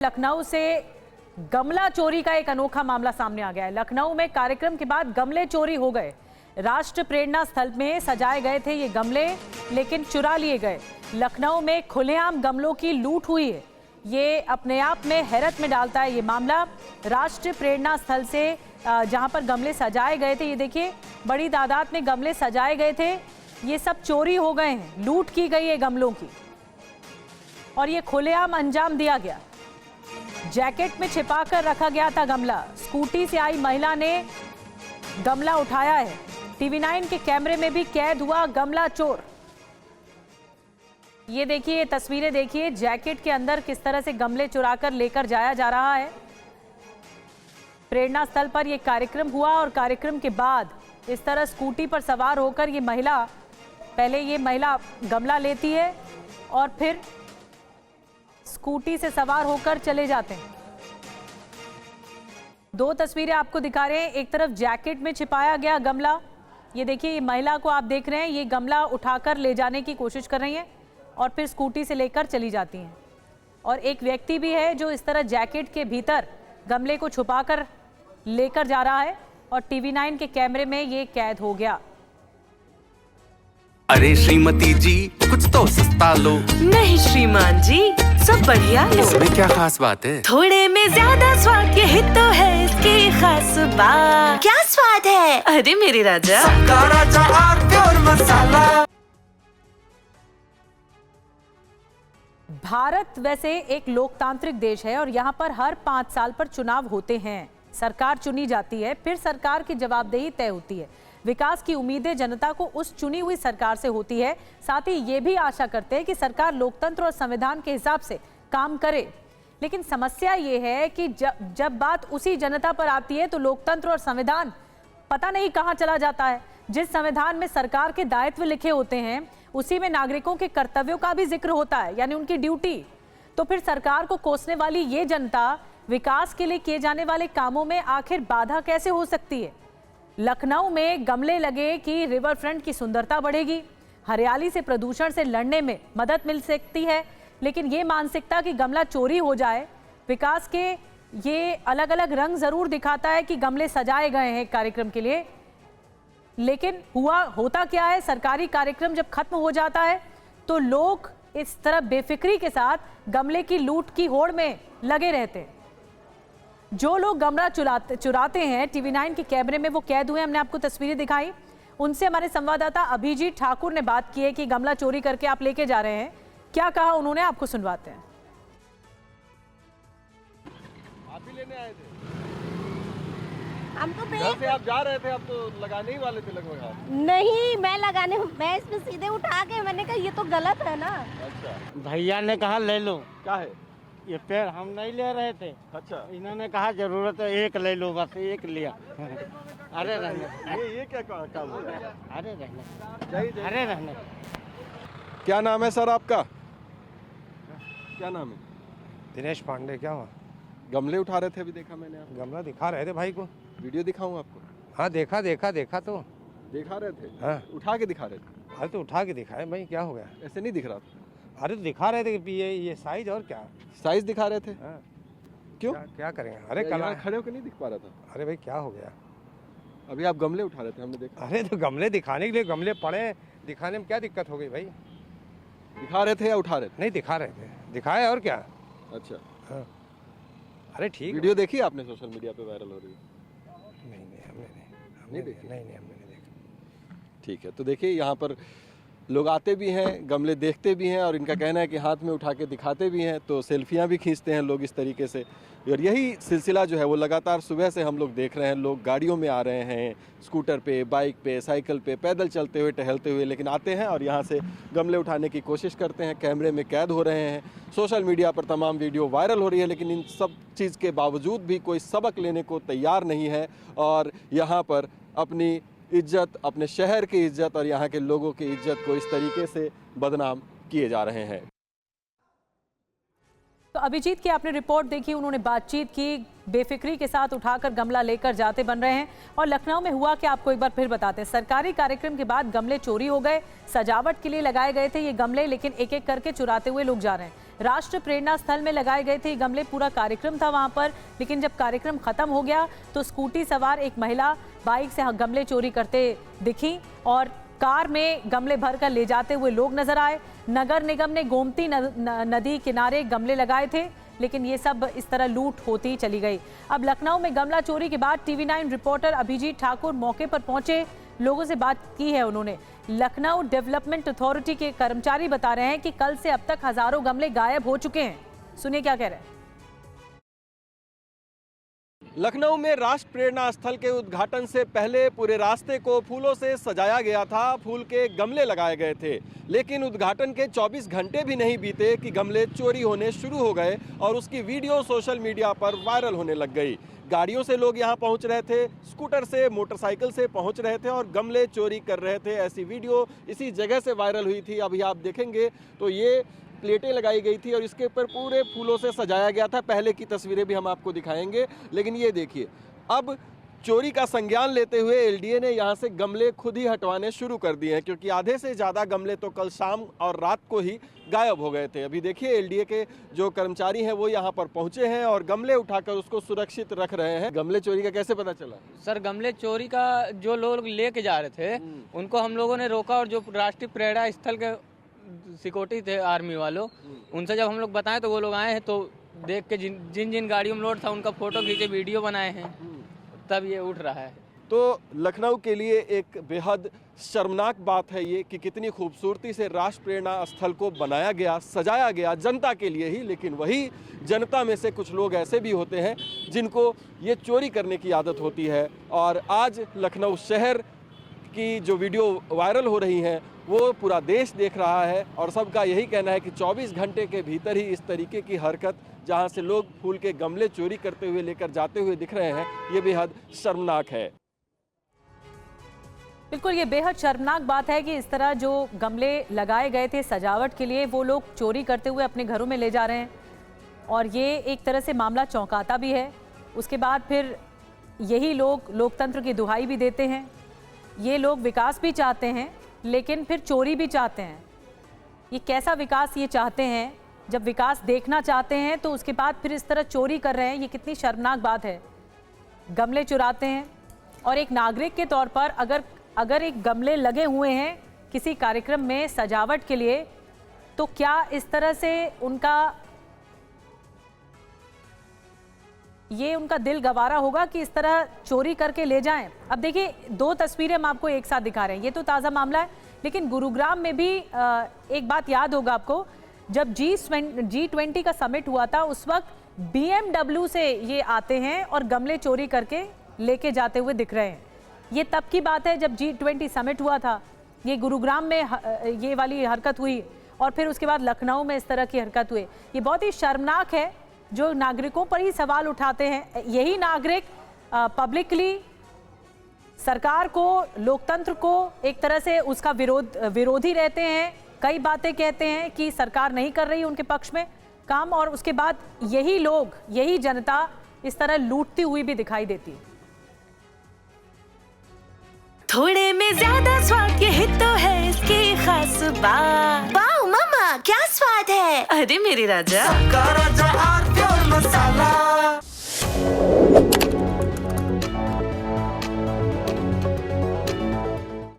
लखनऊ से गमला चोरी का एक अनोखा मामला सामने आ गया है। लखनऊ में कार्यक्रम के बाद गमले चोरी हो गए। राष्ट्र प्रेरणा स्थल में सजाए गए थे ये गमले, लेकिन चुरा लिए गए। लखनऊ में खुलेआम गमलों की लूट हुई है। ये अपने आप में हैरत में डालता है ये मामला। राष्ट्र प्रेरणा स्थल से जहां पर गमले सजाए गए थे, ये देखिए बड़ी तादाद में गमले सजाए गए थे, ये सब चोरी हो गए हैं। लूट की गई है गमलों की और ये खुलेआम अंजाम दिया गया। जैकेट में छिपा कर रखा गया था गमला। स्कूटी से आई महिला ने गमला उठाया है। TV9 के कैमरे में भी कैद हुआ गमला चोर। ये देखिए, ये तस्वीरें देखिए, जैकेट के अंदर किस तरह से गमले चुराकर लेकर जाया जा रहा है। प्रेरणा स्थल पर यह कार्यक्रम हुआ और कार्यक्रम के बाद इस तरह स्कूटी पर सवार होकर ये महिला गमला लेती है और फिर स्कूटी से सवार होकर चले जाते हैं। दो तस्वीरें आपको दिखा रहे हैं। एक तरफ जैकेट में छिपाया गया गमला, ये देखिए, ये महिला को आप देख रहे हैं, ये गमला उठाकर ले जाने की कोशिश कर रही है और फिर स्कूटी से लेकर चली जाती हैं। और एक व्यक्ति भी है जो इस तरह जैकेट के भीतर गमले को छुपाकर लेकर जा रहा है और TV9 के कैमरे में ये कैद हो गया। अरे श्रीमती जी, कुछ तो सस्ता लो। नहीं श्रीमान जी, सब बढ़िया लो। इसमें क्या खास बात है? थोड़े में ज्यादा स्वाद, यही तो है इसकी खास बात। क्या स्वाद है? अरे मेरे राजा, राजा और मसाला। भारत वैसे एक लोकतांत्रिक देश है और यहाँ पर हर 5 साल पर चुनाव होते हैं। सरकार चुनी जाती है, फिर सरकार की जवाबदेही तय होती है। विकास की उम्मीदें जनता को उस चुनी हुई सरकार से होती है। साथ ही ये भी आशा करते हैं कि सरकार लोकतंत्र और संविधान के हिसाब से काम करे। लेकिन समस्या ये है कि जब बात उसी जनता पर आती है तो लोकतंत्र और संविधान पता नहीं कहाँ चला जाता है। जिस संविधान में सरकार के दायित्व लिखे होते हैं, उसी में नागरिकों के कर्तव्यों का भी जिक्र होता है, यानी उनकी ड्यूटी। तो फिर सरकार को कोसने वाली ये जनता विकास के लिए किए जाने वाले कामों में आखिर बाधा कैसे हो सकती है? लखनऊ में गमले लगे कि रिवर फ्रंट की सुंदरता बढ़ेगी, हरियाली से प्रदूषण से लड़ने में मदद मिल सकती है। लेकिन ये मानसिकता कि गमला चोरी हो जाए, विकास के ये अलग अलग रंग जरूर दिखाता है कि गमले सजाए गए हैं कार्यक्रम के लिए, लेकिन होता क्या है, सरकारी कार्यक्रम जब खत्म हो जाता है तो लोग इस तरह बेफिक्री के साथ गमले की लूट की होड़ में लगे रहते हैं। जो लोग गमला चुराते हैं, TV9 के कैमरे में वो कैद हुए, हमने आपको तस्वीरें दिखाई। उनसे हमारे संवाददाता अभिजीत ठाकुर ने बात की है कि गमला चोरी करके आप लेके जा रहे हैं, क्या कहा उन्होंने, आपको सुनवाते हैं। आप ही लेने आए थे? हम तो घर से आप जा रहे थे, आप तो लगाने ही वाले थे लगभग आप। नहीं, मैं इसमें सीधे उठा के मैंने कहा ये तो गलत है ना। अच्छा, भैया ने कहा ले लो, क्या है? ये पेड़ हम नहीं ले रहे थे। अच्छा, इन्होंने कहा जरूरत है एक ले लो, बस एक लिया। अरे रहने, ये क्या काम हो रहा है? अरे रहने, जय अरे रहने। क्या नाम है सर आपका? क्या नाम है? दिनेश पांडे। क्या हुआ? गमले उठा रहे थे, अभी देखा मैंने आपको। गमला दिखा रहे थे भाई को। वीडियो दिखाऊं आपको? हाँ देखा तो। दिखा रहे थे? हाँ। उठा के दिखा रहे थे? अरे तो उठा के दिखाए भाई, क्या हो गया? ऐसे नहीं दिख रहा था। अरे तो दिखा रहे थे कि ये साइज और क्या। साइज दिखा रहे थे? हाँ। क्यों? क्या करेंगे? अरे यहाँ खड़े होकर नहीं दिख पा रहा था। अरे भाई क्या हो गया? अभी आप गमले उठा रहे थे, हमने देखा। अरे तो गमले दिखाने के लिए गमले पड़े, दिखाने में क्या दिक्कत हो गई भाई? दिखा रहे थे या उठा रहे थे? नहीं दिखा रहे थे, दिखाए और क्या। अच्छा, हाँ। अरे ठीक। वीडियो देखी आपने? सोशल मीडिया पे वायरल हो रही है। नहीं हमने नहीं देखी? नहीं हमने नहीं देखा। ठीक है, तो देखिए यहाँ पर लोग आते भी हैं, गमले देखते भी हैं और इनका कहना है कि हाथ में उठा के दिखाते भी हैं, तो सेल्फियाँ भी खींचते हैं लोग इस तरीके से। और यही सिलसिला जो है वो लगातार सुबह से हम लोग देख रहे हैं। लोग गाड़ियों में आ रहे हैं, स्कूटर पे, बाइक पे, साइकिल पे, पैदल चलते हुए, टहलते हुए, लेकिन आते हैं और यहाँ से गमले उठाने की कोशिश करते हैं। कैमरे में कैद हो रहे हैं, सोशल मीडिया पर तमाम वीडियो वायरल हो रही है, लेकिन इन सब चीज़ के बावजूद भी कोई सबक लेने को तैयार नहीं है और यहाँ पर अपनी इज्जत, अपने शहर की इज्जत और यहाँ के लोगों की इज्जत को इस तरीके से बदनाम किए जा रहे हैं। तो अभिजीत की आपने रिपोर्ट देखी, उन्होंने बातचीत की, बेफिक्री के साथ उठाकर गमला लेकर जाते बन रहे हैं। और लखनऊ में हुआ कि आपको एक बार फिर बताते हैं। सरकारी कार्यक्रम के बाद गमले चोरी हो गए, सजावट के लिए लगाए गए थे ये गमले, लेकिन एक एक करके चुराते हुए लोग जा रहे हैं। राष्ट्र प्रेरणा स्थल में लगाए गए थे गमले। पूरा कार्यक्रम था वहां पर, लेकिन जब कार्यक्रम खत्म हो गया तो स्कूटी सवार एक महिला बाइक से गमले चोरी करते दिखी और कार में गमले भरकर ले जाते हुए लोग नजर आए। नगर निगम ने गोमती नदी किनारे गमले लगाए थे, लेकिन ये सब इस तरह लूट होती चली गई। अब लखनऊ में गमला चोरी के बाद TV9 रिपोर्टर अभिजीत ठाकुर मौके पर पहुंचे, लोगों से बात की है उन्होंने। लखनऊ डेवलपमेंट अथॉरिटी के कर्मचारी बता रहे हैं कि कल से अब तक हजारों गमले गायब हो चुके हैं। सुनिए क्या कह रहे हैं। लखनऊ में राष्ट्र प्रेरणा स्थल के उद्घाटन से पहले पूरे रास्ते को फूलों से सजाया गया था, फूल के गमले लगाए गए थे, लेकिन उद्घाटन के 24 घंटे भी नहीं बीते कि गमले चोरी होने शुरू हो गए और उसकी वीडियो सोशल मीडिया पर वायरल होने लग गई। गाड़ियों से लोग यहां पहुंच रहे थे, स्कूटर से, मोटरसाइकिल से पहुंच रहे थे और गमले चोरी कर रहे थे। ऐसी वीडियो इसी जगह से वायरल हुई थी। अभी आप देखेंगे तो ये प्लेटें लगाई गई थी और इसके ऊपर पूरे फूलों से सजाया गया था। पहले की तस्वीरें भी हम आपको दिखाएंगे, लेकिन ये देखिए, अब चोरी का संज्ञान लेते हुए LDA ने यहाँ से गमले खुद ही हटवाने शुरू कर दिए हैं, क्योंकि आधे से ज़्यादा गमले तो कल शाम और रात को ही गायब हो गए थे। अभी देखिए LDA के जो कर्मचारी हैं वो यहाँ पर पहुँचे हैं और गमले उठाकर उसको सुरक्षित रख रहे हैं। गमले चोरी का कैसे पता चला? सर, गमले चोरी का जो लोग लेके जा रहे थे उनको हम लोगों ने रोका और जो राष्ट्रीय प्रेरणा स्थल के सिक्योरिटी थे आर्मी वालों, उनसे जब हम लोग बताएं तो वो लोग आए हैं, तो देख के जिन जिन गाड़ियों में लोड था उनका फोटो खींचे, वीडियो बनाए हैं, तब ये उठ रहा है। तो लखनऊ के लिए एक बेहद शर्मनाक बात है ये कि कितनी खूबसूरती से राष्ट्र प्रेरणा स्थल को बनाया गया, सजाया गया जनता के लिए ही, लेकिन वही जनता में से कुछ लोग ऐसे भी होते हैं जिनको ये चोरी करने की आदत होती है। और आज लखनऊ शहर की जो वीडियो वायरल हो रही हैं वो पूरा देश देख रहा है और सबका यही कहना है कि 24 घंटे के भीतर ही इस तरीके की हरकत, जहां से लोग फूल के गमले चोरी करते हुए लेकर जाते हुए दिख रहे हैं, ये बेहद शर्मनाक है। बिल्कुल, ये बेहद शर्मनाक बात है कि इस तरह जो गमले लगाए गए थे सजावट के लिए, वो लोग चोरी करते हुए अपने घरों में ले जा रहे हैं और ये एक तरह से मामला चौंकाता भी है। उसके बाद फिर यही लोग लोकतंत्र की दुहाई भी देते हैं। ये लोग विकास भी चाहते हैं लेकिन फिर चोरी भी चाहते हैं। ये कैसा विकास ये चाहते हैं? जब विकास देखना चाहते हैं तो उसके बाद फिर इस तरह चोरी कर रहे हैं। ये कितनी शर्मनाक बात है। गमले चुराते हैं और एक नागरिक के तौर पर अगर एक गमले लगे हुए हैं किसी कार्यक्रम में सजावट के लिए, तो क्या इस तरह से उनका दिल गवारा होगा कि इस तरह चोरी करके ले जाएं? अब देखिए, 2 तस्वीरें हम आपको एक साथ दिखा रहे हैं। ये तो ताज़ा मामला है, लेकिन गुरुग्राम में भी एक बात याद होगा आपको, जब G20 का समिट हुआ था उस वक्त BMW से ये आते हैं और गमले चोरी करके लेके जाते हुए दिख रहे हैं। ये तब की बात है जब G20 समिट हुआ था। ये गुरुग्राम में ये वाली हरकत हुई और फिर उसके बाद लखनऊ में इस तरह की हरकत हुई। ये बहुत ही शर्मनाक है। जो नागरिकों पर ही सवाल उठाते हैं, यही नागरिक पब्लिकली सरकार को, लोकतंत्र को एक तरह से उसका विरोधी रहते हैं। कई बातें कहते हैं कि सरकार नहीं कर रही उनके पक्ष में काम, और उसके बाद यही लोग, यही जनता इस तरह लूटती हुई भी दिखाई देती है। थोड़े में ज्यादा स्वाद, यही तो है इसकी खास बात। वाओ मम्मा, क्या स्वाद है! अरे मेरे राजा, सबका राजा आरती और मसाला।